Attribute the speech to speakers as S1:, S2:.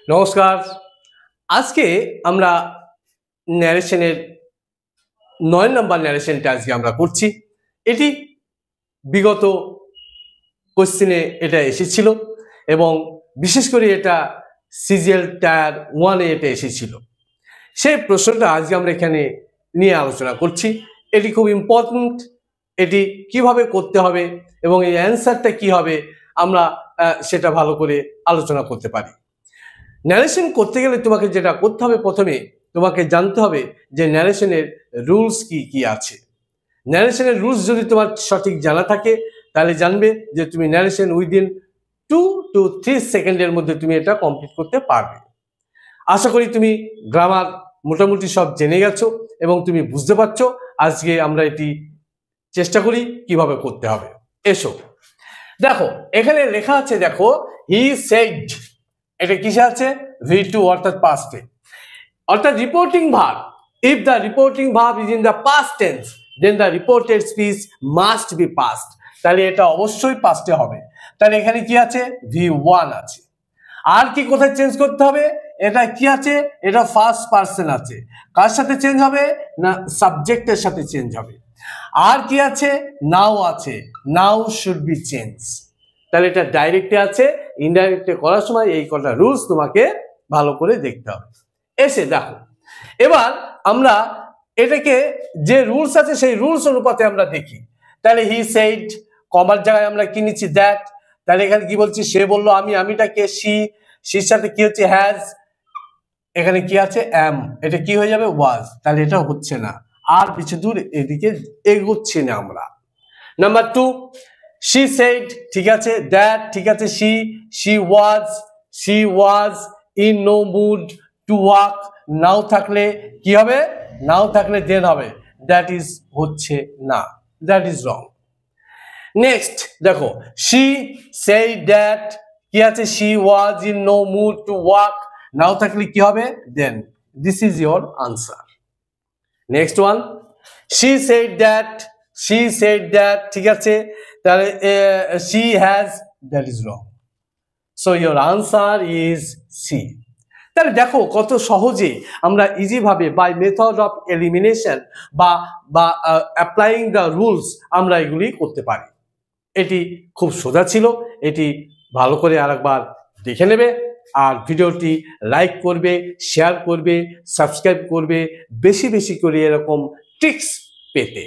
S1: নমস্কার। আজকে আমরা ন্যারেশনের ৯ নম্বর ন্যারেশনটা আজকে আমরা করছি। এটি বিগত কোশ্চেনে এটা এসেছিল এবং বিশেষ করে এটা সিজিএল টায়ার 1-এ এটা এসেছিল। সেই প্রশ্নটা আজকে আমরা এখানে নিয়ে আলোচনা করছি। এটি খুব ইম্পর্টেন্ট। এটি কিভাবে করতে হবে এবং এই অ্যান্সারটা কি হবে আমরা সেটা ভালো করে আলোচনা করতে পারি। ন্যারেশন করতে গেলে তোমাকে যেটা করতে হবে, প্রথমে তোমাকে জানতে হবে যে ন্যারেশনের রুলস কি কি আছে। ন্যারেশনের রুলস যদি তোমার সঠিক জানা থাকে তাহলে জানবে যে তুমি ন্যারেশন উইদিন 2 to 3 সেকেন্ডের মধ্যে তুমি এটা কমপ্লিট করতে পারবে। আশা করি তুমি গ্রামার মোটামুটি সব জেনে গেছো এবং তুমি বুঝতে পারছো। আজকে আমরা এটি চেষ্টা করি কিভাবে করতে হবে। এসো দেখো, এখানে লেখা আছে, দেখো হি সেড, এটা কিসে আছে? V2 অর্থাৎ পাস্টে, অর্থাৎ reporting verb. If the reporting verb is in the past tense then the reported speech must be past. তাহলে এটা অবশ্যই পাস্টে হবে। তাহলে এখানে কি আছে? V1 আছে। আর কি কোথায় চেঞ্জ করতে হবে? এটা কি আছে? এটা ফার্স্ট পারসন আছে। কার সাথে চেঞ্জ হবে? না, সাবজেক্টের সাথে চেঞ্জ হবে। আর কি আছে? নাও আছে। Now should be change. তাহলে এটা ডাইরেক্টে আছে, ইনডাইরেক্টে করার সময় এই কটা রুলস তোমাকে ভালো করে দেখতে হবে। এসে দেখো, এবার আমরা এটাকে যে রুলস আছে সেই রুলস অনুপাতে আমরা দেখি। তাহলে হি সেড, কমার জায়গায় আমরা কি নিচ্ছি? দ্যাট। তাহলে এখানে কি বলছি? সে বললো আমি, আমিটাকে সি, সির সাথে কি হচ্ছে? হ্যাজ। এখানে কি আছে? অ্যাম। এটা কি হয়ে যাবে? ওয়াজ। তাহলে এটা হচ্ছে না, আর কিছু দূর এদিকে এগোচ্ছি না আমরা। নাম্বার 2, she said, ঠিক আছে। that, ঠিক আছে। she was in no mood to walk। নাও থাকলে কি হবে? নাও থাকলে দেন হবে। that is হচ্ছে না, that is wrong। নেক্সট দেখো, she said that, কি আছে? she was in no mood to walk। নাও থাকলে কি হবে? then। this is your answer। Next one, she said that, ঠিক আছে। তাহলে she has, that is wrong। so your answer is C। তাহলে দেখো কত সহজে আমরা ইজি ভাবে বাই মেথড অফ এলিমিনেশন বা অ্যাপ্লাইং দ্য রুলস আমরা এগুলি করতে পারি। এটি খুব সোজা ছিল। এটি ভালো করে আরেকবার দেখে নেবে, আর ভিডিওটি লাইক করবে, শেয়ার করবে, সাবস্ক্রাইব করবে বেশি বেশি করে এরকম ট্রিক্স পেতে।